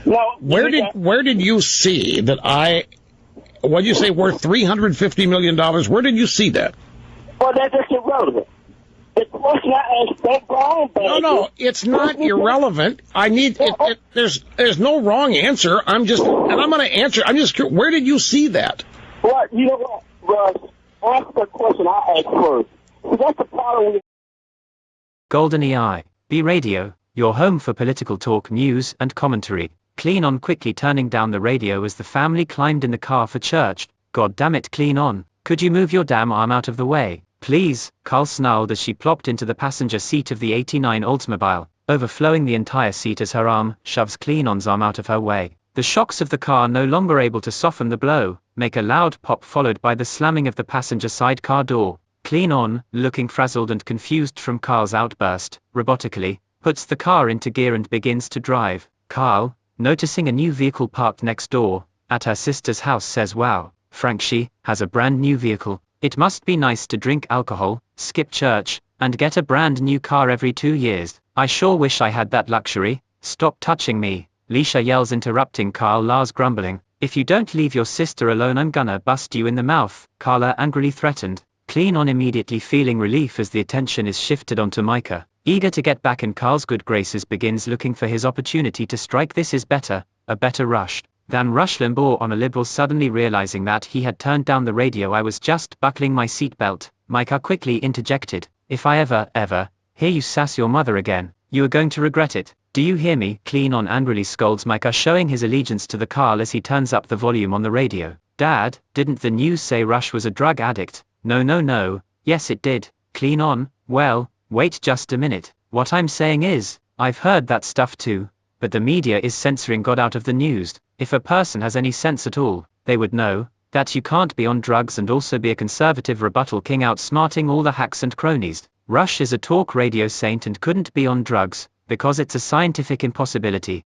No. Where did you see that what'd you say, worth $350 million? Where did you see that? Well, that's just irrelevant. The question I asked that Brian Baker... No, it's not irrelevant. There's no wrong answer. I'm going to answer. I'm just curious, where did you see that? Well, you know what, Russ? Ask the question I asked first. So that's the problem. Golden EI, B Radio, your home for political talk, news, and commentary. Clean on, quickly turning down the radio as the family climbed in the car for church. God damn it, Clean on. Could you move your damn arm out of the way, please? Carl snarled as she plopped into the passenger seat of the '89 Oldsmobile, overflowing the entire seat as her arm shoves Clean on's arm out of her way. The shocks of the car, no longer able to soften the blow, make a loud pop followed by the slamming of the passenger side car door. Clean on, looking frazzled and confused from Carl's outburst, robotically, puts the car into gear and begins to drive. Carl, noticing a new vehicle parked next door, at her sister's house, says, wow, Frank, she has a brand new vehicle. It must be nice to drink alcohol, skip church, and get a brand new car every 2 years. I sure wish I had that luxury. Stop touching me, Leisha yells, interrupting Carl. Lars grumbling, if you don't leave your sister alone I'm gonna bust you in the mouth, Carla angrily threatened. Clean on, immediately feeling relief as the attention is shifted onto Micah, eager to get back in Carl's good graces, begins looking for his opportunity to strike. This is better, a better Rush than Rush Limbaugh on a liberal. Suddenly realizing that he had turned down the radio, I was just buckling my seatbelt, Micah quickly interjected. If I ever hear you sass your mother again, you are going to regret it. Do you hear me? Clean on angrily scolds Micah, showing his allegiance to the car as he turns up the volume on the radio. Dad, didn't the news say Rush was a drug addict? No. Yes it did. Clean on, well, wait just a minute. What I'm saying is, I've heard that stuff too, but the media is censoring God out of the news. If a person has any sense at all, they would know that you can't be on drugs and also be a conservative. Rebuttal king, outsmarting all the hacks and cronies. Rush is a talk radio saint and couldn't be on drugs, because it's a scientific impossibility.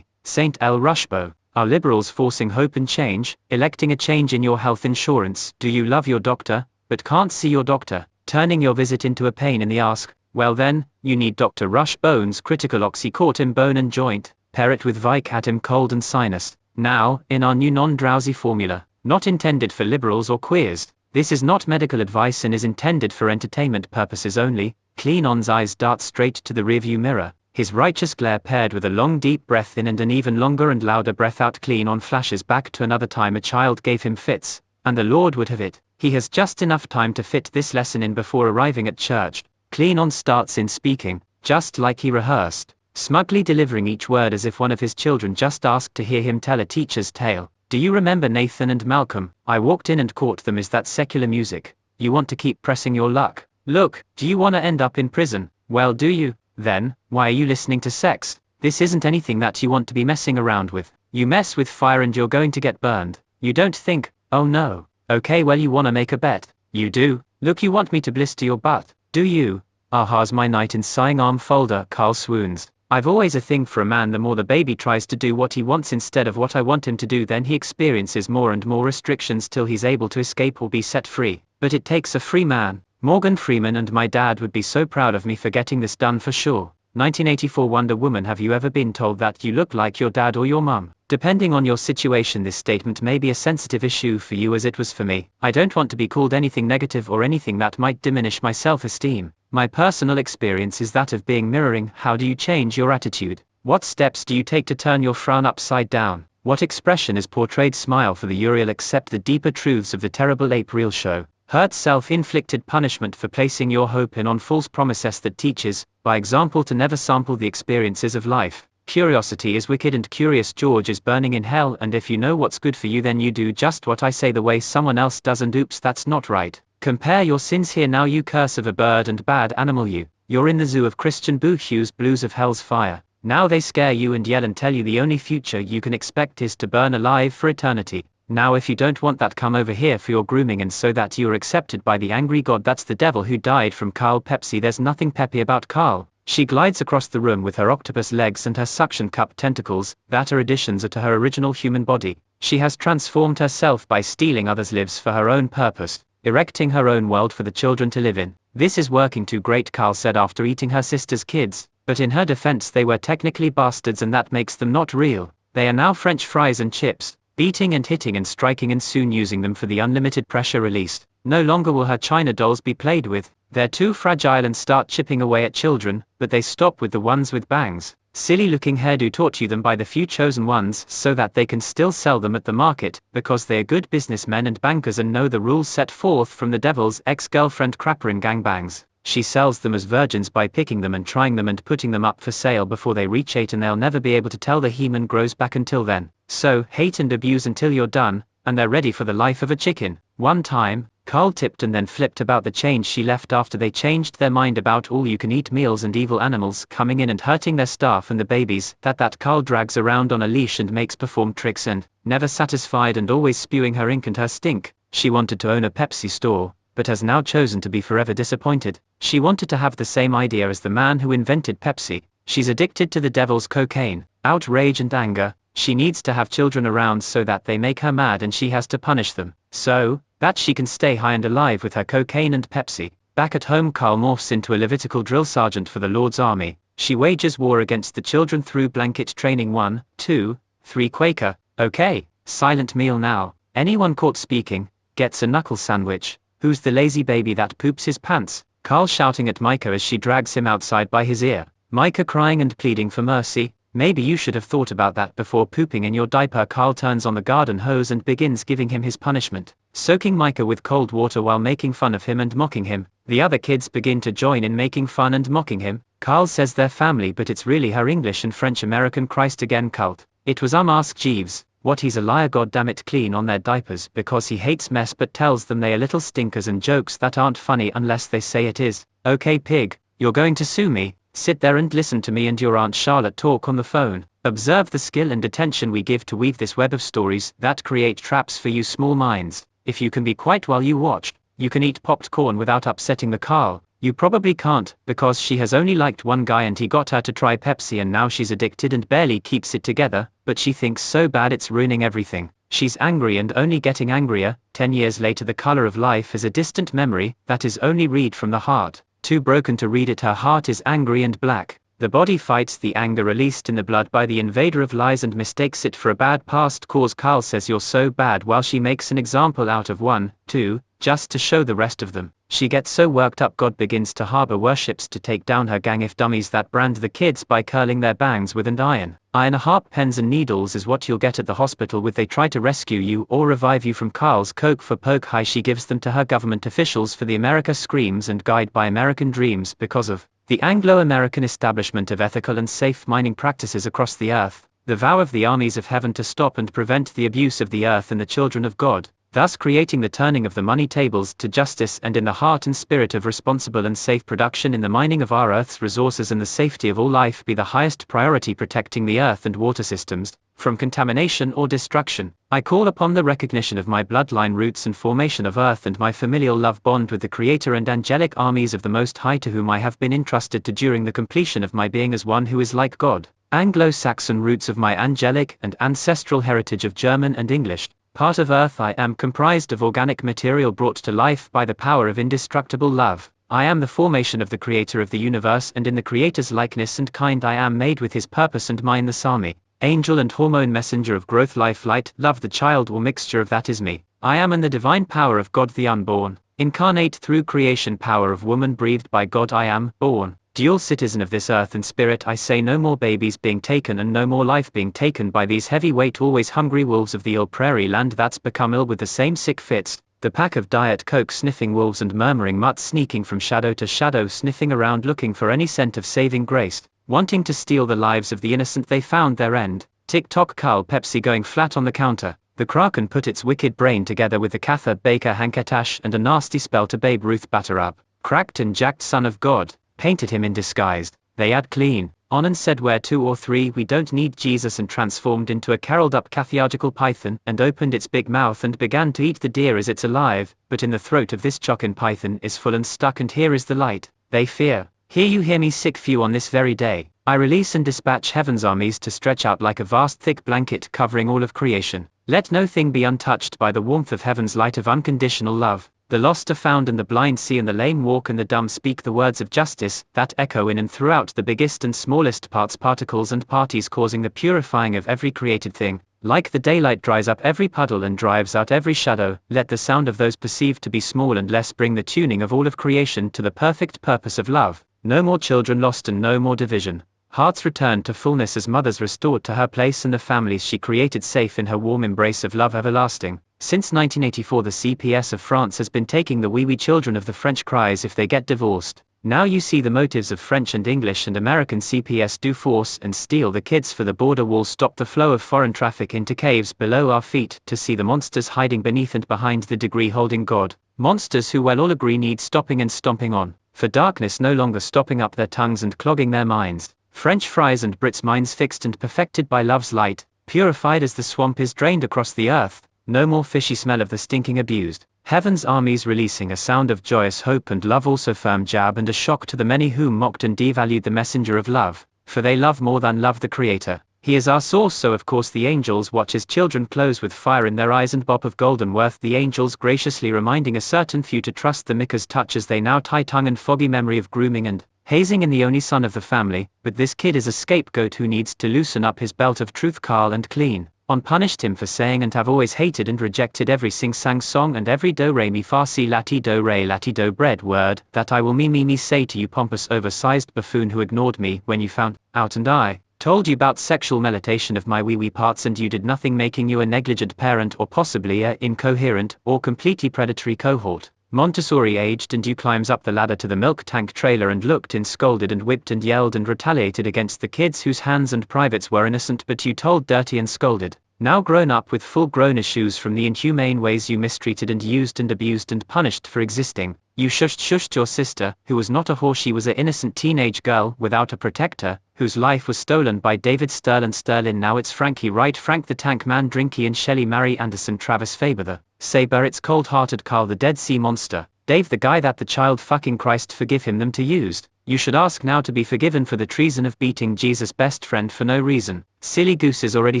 Saint L. Rushbo, are liberals forcing hope and change, electing a change in your health insurance? Do you love your doctor, but can't see your doctor, turning your visit into a pain in the ass? Well then, you need Dr. Rush Bones Critical Oxycortin Bone and Joint, pair it with Vicodin Cold and Sinus. Now, in our new non-drowsy formula, not intended for liberals or queers, this is not medical advice and is intended for entertainment purposes only. Clean on's eyes dart straight to the rearview mirror, his righteous glare paired with a long deep breath in and an even longer and louder breath out. Clean on flashes back to another time a child gave him fits, and the Lord would have it. He has just enough time to fit this lesson in before arriving at church. Clean on starts in speaking, just like he rehearsed, smugly delivering each word as if one of his children just asked to hear him tell a teacher's tale. Do you remember Nathan and Malcolm? I walked in and caught them. Is that secular music? You want to keep pressing your luck? Look, do you want to end up in prison? Well, do you? Then, why are you listening to sex? This isn't anything that you want to be messing around with. You mess with fire and you're going to get burned. You don't think, oh no. Okay, well, you want to make a bet. You do? Look, you want me to blister your butt, do you? Aha's my knight in sighing arm folder. Carl swoons. I've always a thing for a man. The more the baby tries to do what he wants instead of what I want him to do, then he experiences more and more restrictions till he's able to escape or be set free. But it takes a free man. Morgan Freeman and my dad would be so proud of me for getting this done for sure. 1984 Wonder Woman. Have you ever been told that you look like your dad or your mum? Depending on your situation, this statement may be a sensitive issue for you as it was for me. I don't want to be called anything negative or anything that might diminish my self-esteem. My personal experience is that of being mirroring. How do you change your attitude? What steps do you take to turn your frown upside down? What expression is portrayed? Smile for the Uriel. Accept the deeper truths of the terrible ape real show. Hurt self-inflicted punishment for placing your hope in on false promises that teaches, by example, to never sample the experiences of life. Curiosity is wicked and Curious George is burning in hell, and if you know what's good for you then you do just what I say the way someone else does, and oops, that's not right. Compare your sins here now, you curse of a bird and bad animal, you're in the zoo of Christian Boothew's Blues of Hell's Fire. Now they scare you and yell and tell you the only future you can expect is to burn alive for eternity. Now if you don't want that, come over here for your grooming and so that you're accepted by the angry God. That's the devil who died from Karl Pepsi. There's nothing peppy about Karl. She glides across the room with her octopus legs and her suction cup tentacles, that are additions to her original human body. She has transformed herself by stealing others' lives for her own purpose, erecting her own world for the children to live in. This is working too great, Karl said after eating her sister's kids, but in her defense they were technically bastards and that makes them not real. They are now French fries and chips, beating and hitting and striking and soon using them for the unlimited pressure released. No longer will her China dolls be played with. They're too fragile and start chipping away at children, but they stop with the ones with bangs. Silly looking hairdo taught you them by the few chosen ones so that they can still sell them at the market, because they are good businessmen and bankers and know the rules set forth from the devil's ex-girlfriend crapper in gangbangs. She sells them as virgins by picking them and trying them and putting them up for sale before they reach 8 and they'll never be able to tell the hymen grows back until then. So, hate and abuse until you're done, and they're ready for the life of a chicken. One time, Karl tipped and then flipped about the change she left after they changed their mind about all-you-can-eat meals and evil animals coming in and hurting their staff and the babies that Karl drags around on a leash and makes perform tricks and, never satisfied and always spewing her ink and her stink, she wanted to own a Pepsi store, but has now chosen to be forever disappointed. She wanted to have the same idea as the man who invented Pepsi. She's addicted to the devil's cocaine, outrage and anger. She needs to have children around so that they make her mad and she has to punish them, so that she can stay high and alive with her cocaine and Pepsi. Back at home, Karl morphs into a Levitical drill sergeant for the Lord's army. She wages war against the children through blanket training. 1, 2, 3 Quaker. Okay, silent meal now. Anyone caught speaking gets a knuckle sandwich. Who's the lazy baby that poops his pants? Karl shouting at Micah as she drags him outside by his ear. Micah crying and pleading for mercy. Maybe you should have thought about that before pooping in your diaper. Karl turns on the garden hose and begins giving him his punishment, soaking Micah with cold water while making fun of him and mocking him. The other kids begin to join in making fun and mocking him. Karl says they're family, but it's really her English and French American Christ again cult. It was ask Jeeves. What, he's a liar, goddammit, clean on their diapers because he hates mess but tells them they are little stinkers and jokes that aren't funny unless they say it is. Okay pig, you're going to sue me? Sit there and listen to me and your Aunt Charlotte talk on the phone. Observe the skill and attention we give to weave this web of stories that create traps for you small minds. If you can be quiet while you watch, you can eat popped corn without upsetting the Karl. You probably can't, because she has only liked one guy and he got her to try Pepsi and now she's addicted and barely keeps it together, but she thinks so bad it's ruining everything. She's angry and only getting angrier. 10 years later, the color of life is a distant memory that is only read from the heart. Too broken to read it, her heart is angry and black. The body fights the anger released in the blood by the invader of lies and mistakes it for a bad past cause. Karl says you're so bad while she makes an example out of 1, 2, just to show the rest of them. She gets so worked up God begins to harbor worships to take down her gang of dummies that brand the kids by curling their bangs with an iron. Iron, harp, pens and needles is what you'll get at the hospital with they try to rescue you or revive you from Karl's coke for poke high. She gives them to her government officials for the America screams and guide by American dreams because of the Anglo-American establishment of ethical and safe mining practices across the earth, the vow of the armies of heaven to stop and prevent the abuse of the earth and the children of God, thus creating the turning of the money tables to justice and in the heart and spirit of responsible and safe production in the mining of our earth's resources and the safety of all life be the highest priority, protecting the earth and water systems from contamination or destruction. I call upon the recognition of my bloodline roots and formation of earth and my familial love bond with the Creator and angelic armies of the Most High to whom I have been entrusted to during the completion of my being as one who is like God. Anglo-Saxon roots of my angelic and ancestral heritage of German and English. Part of earth I am comprised of organic material brought to life by the power of indestructible love. I am the formation of the Creator of the universe and in the Creator's likeness and kind I am made with his purpose and mine the Psalmi. Angel and hormone messenger of growth, life, light, love, the child or mixture of that is me. I am in the divine power of God the unborn, incarnate through creation power of woman breathed by God I am born. Dual citizen of this earth and spirit I say no more babies being taken and no more life being taken by these heavyweight always hungry wolves of the ill prairie land that's become ill with the same sick fits, the pack of diet coke sniffing wolves and murmuring mutts sneaking from shadow to shadow sniffing around looking for any scent of saving grace, wanting to steal the lives of the innocent they found their end. Tick-tock, Karl Pepsi going flat on the counter. The Kraken put its wicked brain together with the Cather Baker Hanketash and a nasty spell to Babe Ruth batter up. Cracked and jacked son of God. Painted him in disguise. They add clean. on and said where 2 or 3 we don't need Jesus, and transformed into a caroled up cathartical python, and opened its big mouth and began to eat the deer as it's alive, but in the throat of this jockin python is full and stuck, and here is the light they fear. Hear you hear me, sick few, on this very day I release and dispatch heaven's armies to stretch out like a vast thick blanket covering all of creation. Let no thing be untouched by the warmth of heaven's light of unconditional love. The lost are found, and the blind see, and the lame walk, and the dumb speak the words of justice, that echo in and throughout the biggest and smallest parts, particles and parties, causing the purifying of every created thing. Like the daylight dries up every puddle and drives out every shadow, let the sound of those perceived to be small and less bring the tuning of all of creation to the perfect purpose of love. No more children lost and no more division. Hearts returned to fullness as mothers restored to her place, and the families she created safe in her warm embrace of love everlasting. Since 1984 the CPS of France has been taking the wee children of the French cries if they get divorced. Now you see the motives of French and English and American CPS do force and steal the kids for the border walls, stop the flow of foreign traffic into caves below our feet, to see the monsters hiding beneath and behind the degree holding God. Monsters who well all agree need stopping and stomping on, for darkness no longer stopping up their tongues and clogging their minds. French fries and Brits' minds fixed and perfected by love's light, purified as the swamp is drained across the earth, no more fishy smell of the stinking abused. Heaven's armies releasing a sound of joyous hope and love, also firm jab and a shock to the many who mocked and devalued the messenger of love, for they love more than love the Creator. He is our source, so of course the angels watch his children close with fire in their eyes and bop of golden worth, the angels graciously reminding a certain few to trust the Mika's touch as they now tie tongue and foggy memory of grooming and hazing in the only son of the family. But this kid is a scapegoat who needs to loosen up his belt of truth. Karl and clean on punished him for saying and have always hated and rejected every sing-sang song and every do re mi fa si lati do re lati do bread word that I will me say to you, pompous oversized buffoon who ignored me when you found out and I told you about sexual melation of my wee parts, and you did nothing, making you a negligent parent or possibly a incoherent or completely predatory cohort. Montessori aged, and you climbs up the ladder to the milk tank trailer and looked in, scolded and whipped and yelled and retaliated against the kids whose hands and privates were innocent, but you told dirty and scolded. Now grown up with full-grown issues from the inhumane ways you mistreated and used and abused and punished for existing, you shushed your sister, who was not a whore, she was an innocent teenage girl without a protector, whose life was stolen by David Sterling. Now it's Frankie Wright, Frank the Tank Man, Drinky and Shelley, Mary Anderson, Travis Faber the Saber, it's cold-hearted Karl the Dead Sea Monster, Dave the guy that the child fucking Christ forgive him them to used. You should ask now to be forgiven for the treason of beating Jesus' best friend for no reason. Silly gooses already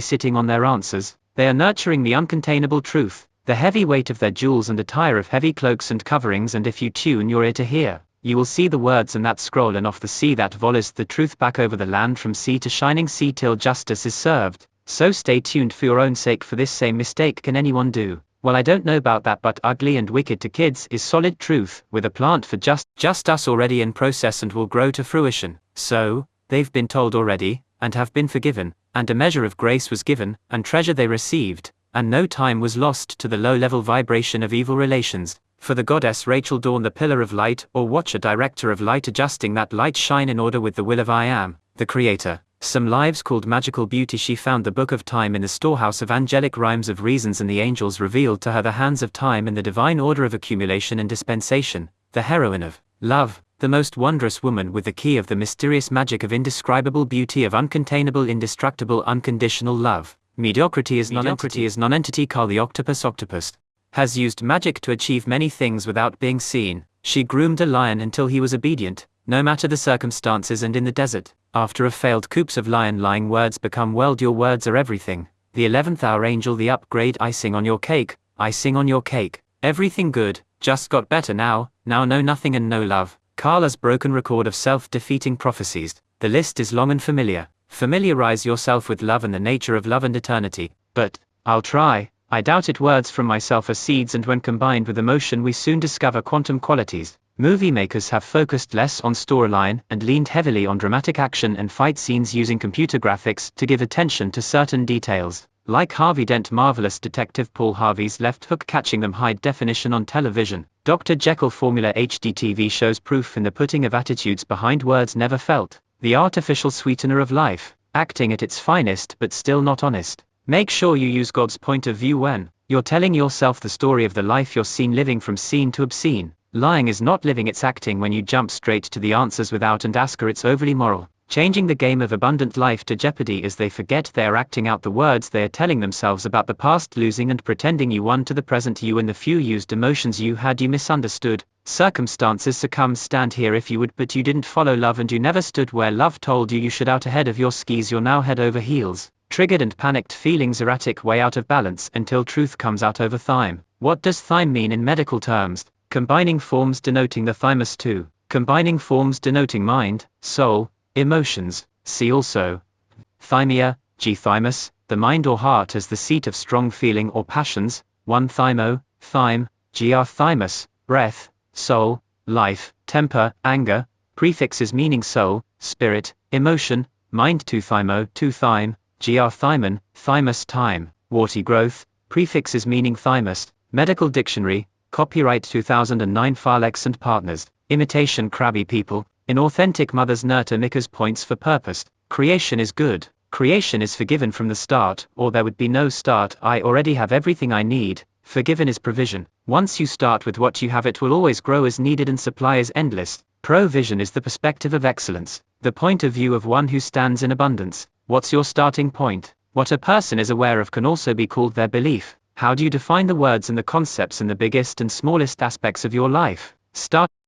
sitting on their answers, they are nurturing the uncontainable truth, the heavy weight of their jewels and attire of heavy cloaks and coverings, and if you tune your ear to hear, you will see the words in that scroll, and off the sea that volleys the truth back over the land from sea to shining sea till justice is served. So stay tuned for your own sake, for this same mistake can anyone do. Well, I don't know about that, but ugly and wicked to kids is solid truth, with a plant for just us already in process and will grow to fruition. So, they've been told already, and have been forgiven, and a measure of grace was given, and treasure they received, and no time was lost to the low-level vibration of evil relations. For the goddess Rachel Dawn, the pillar of light, or watcher director of light, adjusting that light shine in order with the will of I Am, the Creator. Some lives called magical beauty, she found the book of time in the storehouse of angelic rhymes of reasons, and the angels revealed to her the hands of time in the divine order of accumulation and dispensation, the heroine of love, the most wondrous woman with the key of the mysterious magic of indescribable beauty, of uncontainable, indestructible, unconditional love. Mediocrity is non-entity. Karl the octopus has used magic to achieve many things without being seen. She groomed a lion until he was obedient, no matter the circumstances, and in the desert, after a failed coops of lion, lying words become weld. Your words are everything. The 11th hour angel, the upgrade, icing on your cake, everything good, just got better now know nothing and no love. Karla's broken record of self-defeating prophecies. The list is long and familiar. Familiarize yourself with love and the nature of love and eternity. But I'll try. I doubt it. Words from myself are seeds, and when combined with emotion we soon discover quantum qualities. Movie makers have focused less on storyline and leaned heavily on dramatic action and fight scenes using computer graphics to give attention to certain details. Like Harvey Dent, marvelous detective Paul Harvey's left hook catching them high definition on television. Dr. Jekyll Formula HD TV shows proof in the putting of attitudes behind words never felt. The artificial sweetener of life, acting at its finest but still not honest. Make sure you use God's point of view when you're telling yourself the story of the life you're seen living, from scene to obscene. Lying is not living, it's acting. When you jump straight to the answers without and ask her, it's overly moral. changing the game of abundant life to jeopardy as they forget they are acting out the words they are telling themselves about the past, losing and pretending you won to the present you and the few used emotions you had. You misunderstood circumstances, succumb, stand here if you would, but you didn't follow love and you never stood where love told you you should. Out ahead of your skis, you're now head over heels, triggered and panicked, feelings erratic, way out of balance until truth comes out over thyme. What does thyme mean in medical terms? Combining forms denoting the thymus too. Combining forms denoting mind, soul, emotions. See also thymia, G thymus, the mind or heart as the seat of strong feeling or passions. 1 thymo, thyme, gr thymus, breath, soul, life, temper, anger. Prefixes meaning soul, spirit, emotion, mind. 2 thymo, 2 thyme, gr thymen, thymus, time, warty growth. Prefixes meaning thymus. Medical Dictionary, copyright 2009, Farlex and Partners. Imitation crabby people. Inauthentic mothers nurture Mika's points for purpose. Creation is good. Creation is forgiven from the start, or there would be no start. I already have everything I need. Forgiven is provision. Once you start with what you have, it will always grow as needed and supply is endless. Provision is the perspective of excellence, the point of view of one who stands in abundance. What's your starting point? What a person is aware of can also be called their belief. How do you define the words and the concepts in the biggest and smallest aspects of your life?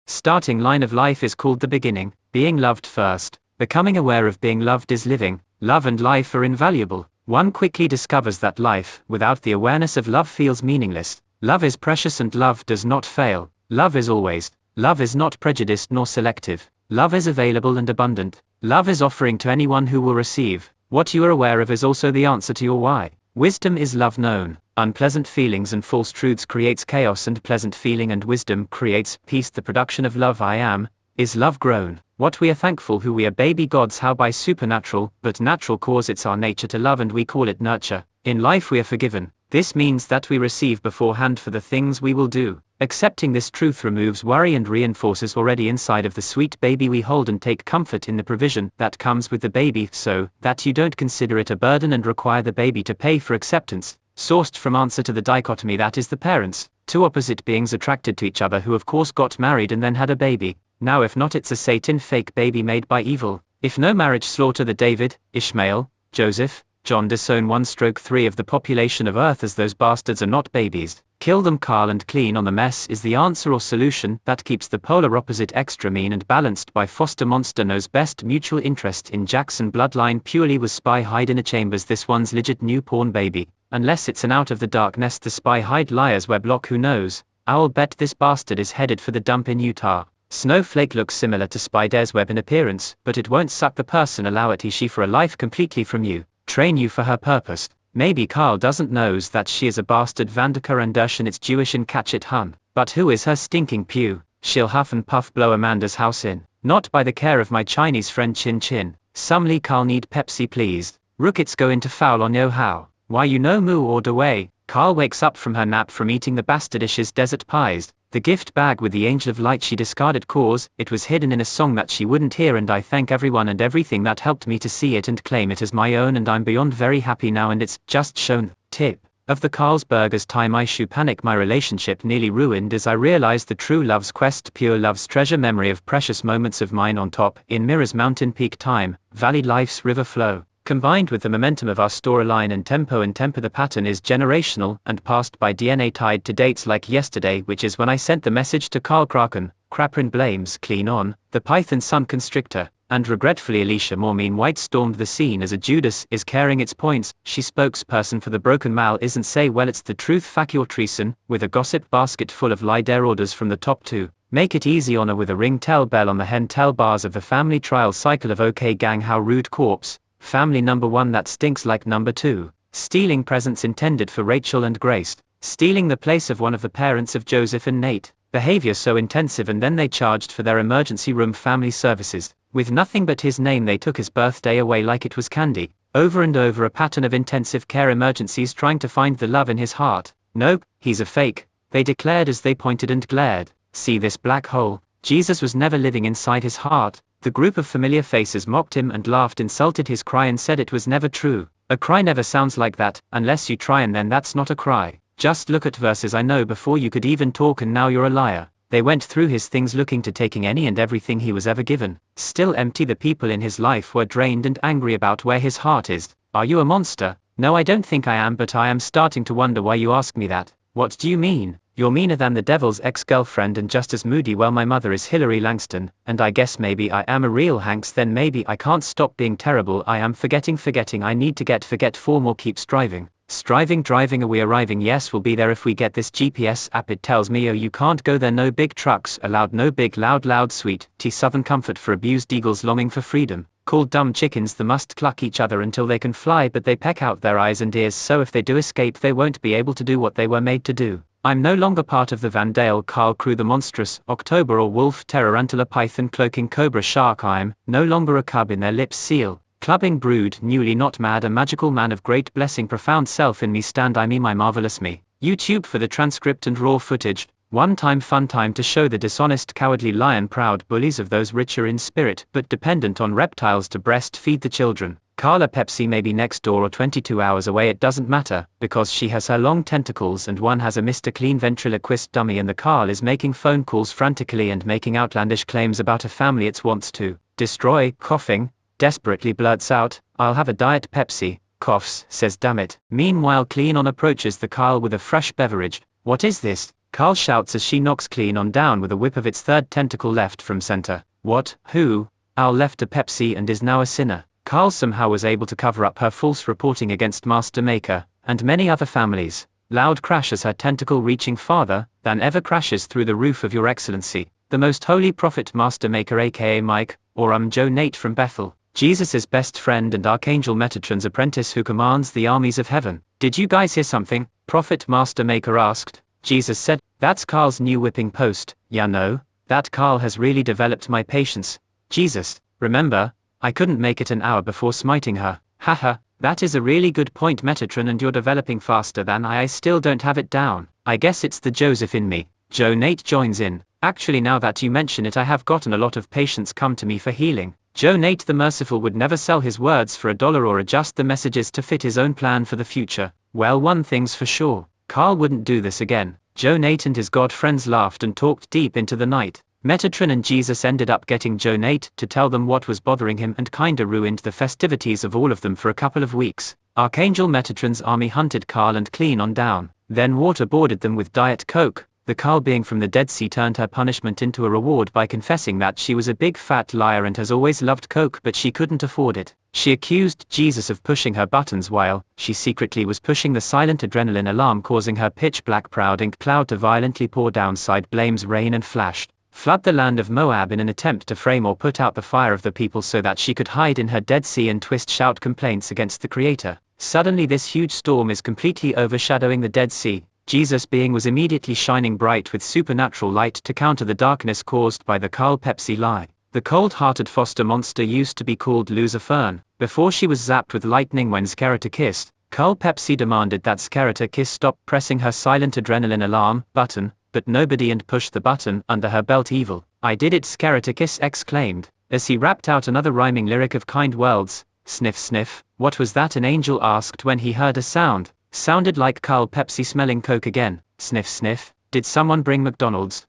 Starting line of life is called the beginning, being loved first. Becoming aware of being loved is living. Love and life are invaluable. One quickly discovers that life, without the awareness of love, feels meaningless. Love is precious and love does not fail. Love is always. Love is not prejudiced nor selective. Love is available and abundant. Love is offering to anyone who will receive. What you are aware of is also the answer to your why. Wisdom is love known. Unpleasant feelings and false truths creates chaos, and pleasant feeling and wisdom creates peace. The production of love I am, is love grown. What we are thankful who we are, baby gods, how by supernatural, but natural cause it's our nature to love and we call it nurture. In life we are forgiven. This means that we receive beforehand for the things we will do. Accepting this truth removes worry and reinforces already inside of the sweet baby we hold, and take comfort in the provision that comes with the baby, so that you don't consider it a burden and require the baby to pay for acceptance. Sourced from answer to the dichotomy that is the parents, two opposite beings attracted to each other who of course got married and then had a baby. Now if not, it's a Satan fake baby made by evil. If no marriage, slaughter the David, Ishmael, Joseph, John, disown 1/3 of the population of Earth, as those bastards are not babies. Kill them. Carl and clean on the mess is the answer or solution that keeps the polar opposite extra mean and balanced by Foster. Monster knows best. Mutual interest in Jackson bloodline purely was spy hide in a chambers. This one's legit new porn baby. Unless it's an out of the dark nest, the spy hide liars web lock. Who knows? I'll bet this bastard is headed for the dump in Utah. Snowflake looks similar to spider's web in appearance, but it won't suck the person. Allow it she for a life completely from you. Train you for her purpose. Maybe Karl doesn't knows that she is a bastard Vandaka and Dershan, it's Jewish and catch it hun. But who is her stinking pew? She'll huff and puff blow Amanda's house in. Not by the care of my Chinese friend Chin Chin. Somely Karl need Pepsi please. Rookets go into foul on yo how. Why you no moo or way. Karl wakes up from her nap from eating the bastardish's desert pies. The gift bag with the angel of light she discarded cause, it was hidden in a song that she wouldn't hear, and I thank everyone and everything that helped me to see it and claim it as my own, and I'm beyond very happy now, and it's just shown. Tip of the Carlsbergers time I shoe panic, my relationship nearly ruined as I realized the true love's quest, pure love's treasure, memory of precious moments of mine on top, in mirrors, mountain peak time, valley life's river flow. Combined with the momentum of our storyline and tempo, the pattern is generational and passed by DNA, tied to dates like yesterday, which is when I sent the message to Karl Kraken. Kraprin blames clean on the Python sun constrictor, and regretfully Alicia Moormean White stormed the scene as a Judas is carrying its points. She spokesperson for the broken mal isn't say well, it's the truth facure treason, with a gossip basket full of lie dare orders from the top two. Make it easy honor with a ring tell bell on the hen tell bars of the family trial cycle of OK gang how rude corpse. Family number 1 that stinks like number 2. Stealing presents intended for Rachel and Grace. Stealing the place of one of the parents of Joseph and Nate. Behavior so intensive, and then they charged for their emergency room family services. With nothing but his name, they took his birthday away like it was candy. Over and over a pattern of intensive care emergencies, trying to find the love in his heart. Nope, he's a fake, they declared as they pointed and glared. See this black hole? Jesus was never living inside his heart. The group of familiar faces mocked him and laughed, insulted his cry and said it was never true. A cry never sounds like that, unless you try, and then that's not a cry. Just look at verses I know before you could even talk, and now you're a liar. They went through his things looking to taking any and everything he was ever given. Still empty, the people in his life were drained and angry about where his heart is. Are you a monster? No, I don't think I am, but I am starting to wonder why you ask me that. What do you mean? You're meaner than the devil's ex-girlfriend and just as moody. Well, my mother is Hillary Langston, and I guess maybe I am a real Hanks. Then maybe I can't stop being terrible. I am forgetting. I need to forget 4 more. Keep striving. Driving. Are we arriving? Yes, we'll be there if we get this GPS app. It tells me, oh, you can't go there. No big trucks allowed. No big loud sweet tea southern comfort for abused eagles longing for freedom. Called dumb chickens, they must cluck each other until they can fly, but they peck out their eyes and ears, so if they do escape they won't be able to do what they were made to do. I'm no longer part of the Vandale Karl crew, the monstrous October or wolf, tarantula, python, cloaking cobra, shark. I'm no longer a cub in their lips, seal, clubbing brood, newly not mad, a magical man of great blessing, profound self in me stand I me, my marvelous me. YouTube for the transcript and raw footage. One time fun time to show the dishonest, cowardly, lion proud bullies of those richer in spirit but dependent on reptiles to breastfeed the children. Carla Pepsi may be next door or 22 hours away, it doesn't matter, because she has her long tentacles and one has a Mr. Clean ventriloquist dummy, and the Carl is making phone calls frantically and making outlandish claims about a family it wants to destroy. Coughing, desperately blurts out, I'll have a Diet Pepsi, coughs, says damn it. Meanwhile Clean on approaches the Carl with a fresh beverage. What is this? Carl shouts as she knocks Clean on down with a whip of its third tentacle left from center. What? Who? Al left a Pepsi and is now a sinner. Carl somehow was able to cover up her false reporting against Master Maker and many other families. Loud crash as her tentacle reaching farther than ever crashes through the roof of Your Excellency, the most holy prophet Master Maker, aka Mike, or Joe Nate from Bethel, Jesus' best friend and Archangel Metatron's apprentice who commands the armies of heaven. Did you guys hear something? Prophet Master Maker asked. Jesus said, that's Carl's new whipping post. Yeah, no, that Carl has really developed my patience. Jesus, remember, I couldn't make it an hour before smiting her. Haha, that is a really good point, Metatron, and you're developing faster than I still don't have it down. I guess it's the Joseph in me. Joe Nate joins in. Actually, now that you mention it, I have gotten a lot of patients come to me for healing. Joe Nate the Merciful would never sell his words for $1 or adjust the messages to fit his own plan for the future. Well, one thing's for sure, Carl wouldn't do this again. Joe Nate and his god friends laughed and talked deep into the night. Metatron and Jesus ended up getting Joe Nate to tell them what was bothering him and kinda ruined the festivities of all of them for a couple of weeks. Archangel Metatron's army hunted Carl and Clean on down, then waterboarded them with Diet Coke. The Carl being from the Dead Sea turned her punishment into a reward by confessing that she was a big fat liar and has always loved Coke but she couldn't afford it. She accused Jesus of pushing her buttons while she secretly was pushing the silent adrenaline alarm, causing her pitch black proud ink cloud to violently pour down. Side blames rain and flashed flood the land of Moab in an attempt to frame or put out the fire of the people so that she could hide in her Dead Sea and twist shout complaints against the Creator. Suddenly this huge storm is completely overshadowing the Dead Sea. Jesus' being was immediately shining bright with supernatural light to counter the darkness caused by the Carl Pepsi lie. The cold-hearted foster monster used to be called Lucifer before she was zapped with lightning when Scarata kissed. Carl Pepsi demanded that Scarata kiss stop pressing her silent adrenaline alarm button, but nobody and pushed the button under her belt. Evil, I did it, Scarata kiss exclaimed, as he rapped out another rhyming lyric of kind worlds. Sniff sniff, what was that? An angel asked when he heard a sound. Sounded like Carl Pepsi smelling Coke again. Sniff sniff, did someone bring McDonald's?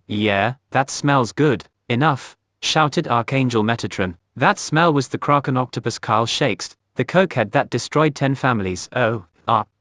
Yeah, that smells good. Enough, shouted Archangel Metatron. That smell was the Kraken octopus. Carl shakes, the cokehead that destroyed 10 families. Oh,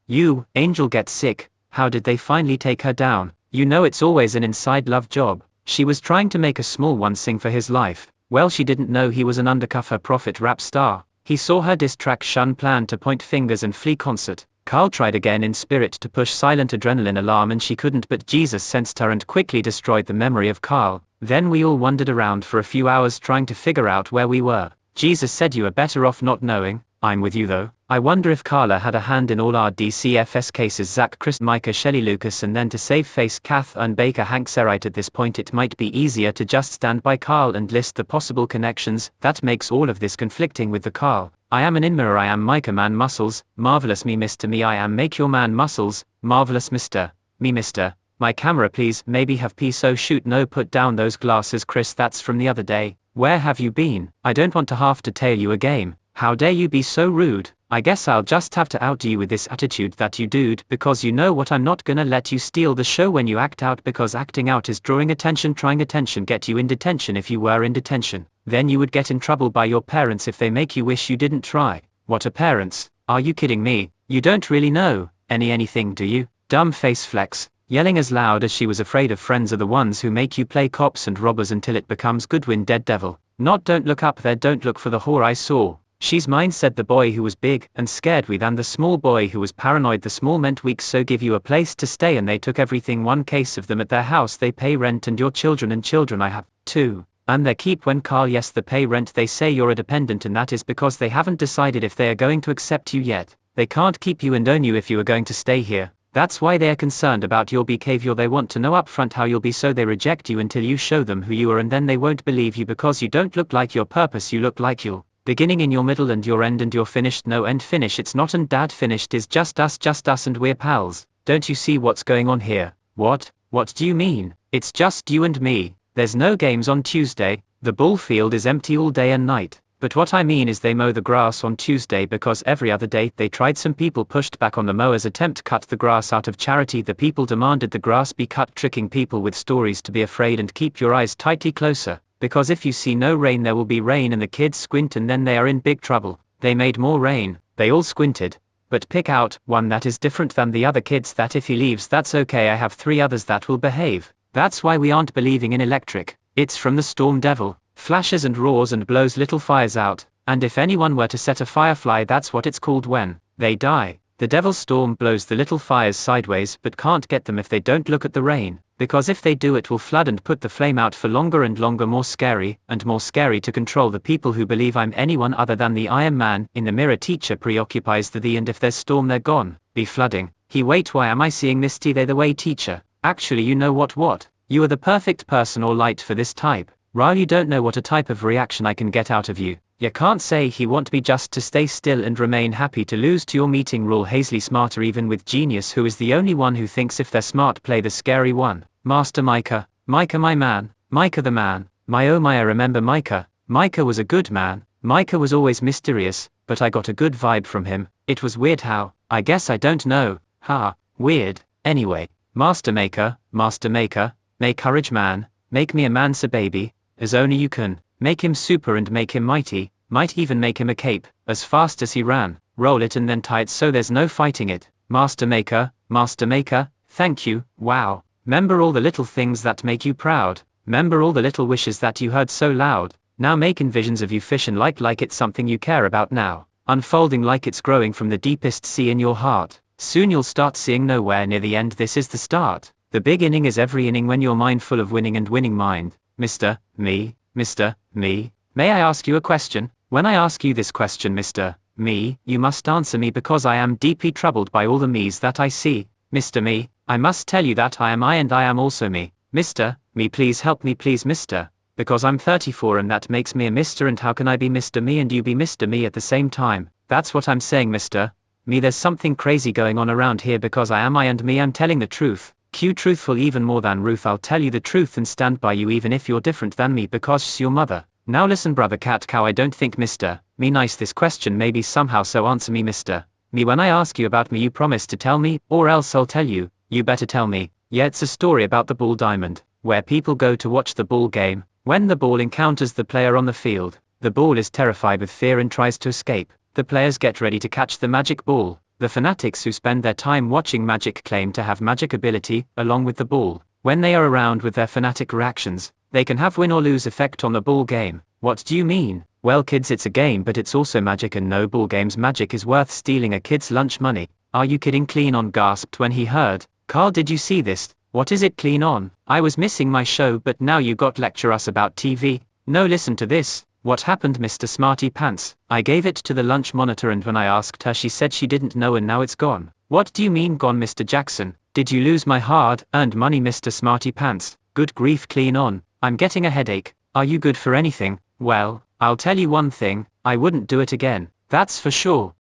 you, Angel gets sick. How did they finally take her down? You know it's always an inside love job. She was trying to make a small one sing for his life. Well, she didn't know he was an undercover prophet rap star. He saw her diss track Shun plan to point fingers and flee concert. Carl tried again in spirit to push silent adrenaline alarm and she couldn't, but Jesus sensed her and quickly destroyed the memory of Carl. Then we all wandered around for a few hours trying to figure out where we were. Jesus said you are better off not knowing. I'm with you though. I wonder if Carla had a hand in all our DCFS cases. Zach, Chris, Micah, Shelley, Lucas, and then to save face Kath and Baker Hank Serite. At this point it might be easier to just stand by Carl and list the possible connections that makes all of this conflicting with the Carl. I am an in mirror. I am Micah man muscles, marvelous me Mr. Me. I am make your man muscles, marvelous Mr. Me Mr. My camera please, maybe have peace. So shoot no, put down those glasses Chris, that's from the other day. Where have you been? I don't want to have to tail you a game. How dare you be so rude? I guess I'll just have to out you with this attitude that you dude, because you know what, I'm not gonna let you steal the show when you act out, because acting out is drawing attention, trying attention get you in detention. If you were in detention, then you would get in trouble by your parents if they make you wish you didn't try. What are parents? Are you kidding me? You don't really know anything, do you? Dumb face flex, yelling as loud as she was afraid of friends are the ones who make you play cops and robbers until it becomes Goodwin dead devil. Not don't look up there, don't look for the whore I saw. She's mine, said the boy who was big and scared with, and the small boy who was paranoid. The small meant weak, so give you a place to stay, and they took everything. One case of them at their house, they pay rent, and your children and children I have, too. And their keep when Karl, yes, the pay rent. They say you're a dependent, and that is because they haven't decided if they are going to accept you yet. They can't keep you and own you if you are going to stay here. That's why they are concerned about your behavior. They want to know upfront how you'll be, so they reject you until you show them who you are, and then they won't believe you because you don't look like your purpose. You look like you're beginning in your middle and your end, and you're finished. No end finish. It's not, and dad finished is just us, and we're pals. Don't you see what's going on here? What do you mean? It's just you and me. There's no games on Tuesday. The ball field is empty all day and night. But what I mean is they mow the grass on Tuesday because every other day they tried. Some people pushed back on the mowers' attempt to cut the grass out of charity. The people demanded the grass be cut, tricking people with stories to be afraid and keep your eyes tightly closer, because if you see no rain there will be rain, and the kids squint and then they are in big trouble. They made more rain. They all squinted. But pick out one that is different than the other kids, that if he leaves that's okay. I have 3 others that will behave. That's why we aren't believing in electric. It's from the storm devil. Flashes and roars and blows little fires out, and if anyone were to set a firefly, that's what it's called when they die. The devil's storm blows the little fires sideways but can't get them if they don't look at the rain, because if they do it will flood and put the flame out for longer and longer. More scary and more scary to control the people who believe I'm anyone other than the Iron Man in the mirror. Teacher preoccupies the and if there's storm they're gone. Be flooding. He wait, why am I seeing this? They the way teacher. Actually you know what? You are the perfect person or light for this type. While you don't know what a type of reaction I can get out of you. You can't say he want me just to stay still and remain happy to lose to your meeting rule. Hazily smarter even with genius, who is the only one who thinks if they're smart play the scary one. Master Micah my man, Micah the man, my oh my, I remember Micah. Micah was a good man. Micah was always mysterious, but I got a good vibe from him. It was weird how, I guess I don't know, weird. Anyway, Master Maker, make courage man, make me a man, sir baby. As only you can, make him super and make him mighty, might even make him a cape, as fast as he ran, roll it and then tie it so there's no fighting it. Master Maker, thank you, wow. Member all the little things that make you proud, member all the little wishes that you heard so loud, now making visions of you fishing like it's something you care about now, unfolding like it's growing from the deepest sea in your heart. Soon you'll start seeing nowhere near the end. This is the start. The big inning is every inning when your mind full of winning and winning mind. Mr. Me, may I ask you a question? When I ask you this question, Mr. Me, you must answer me because I am deeply troubled by all the me's that I see. Mr. Me, I must tell you that I am I and I am also me. Mr. Me, please help me please, Mr. Because I'm 34 and that makes me a Mr. And how can I be Mr. Me and you be Mr. Me at the same time? That's what I'm saying, Mr. Me. There's something crazy going on around here because I am I and me. I'm telling the truth. Q truthful even more than Ruth. I'll tell you the truth and stand by you even if you're different than me because she's your mother. Now listen brother cat cow, I don't think Mr. Me nice this question maybe somehow, so answer me Mr. Me. When I ask you about me you promise to tell me, or else I'll tell you. You better tell me. Yeah, it's a story about the ball diamond, where people go to watch the ball game. When the ball encounters the player on the field, the ball is terrified with fear and tries to escape. The players get ready to catch the magic ball. The fanatics who spend their time watching magic claim to have magic ability, along with the ball. When they are around with their fanatic reactions, they can have win or lose effect on the ball game. What do you mean? Well kids, it's a game but it's also magic, and no ball game's magic is worth stealing a kid's lunch money. Are you kidding? Clean on gasped when he heard. Karl, did you see this? What is it clean on? I was missing my show but now you got lecture us about TV. No, listen to this. What happened, Mr. Smarty Pants? I gave it to the lunch monitor and when I asked her she said she didn't know and now it's gone. What do you mean gone, Mr. Jackson? Did you lose my hard-earned money, Mr. Smarty Pants? Good grief, clean on. I'm getting a headache. Are you good for anything? Well, I'll tell you one thing, I wouldn't do it again. That's for sure.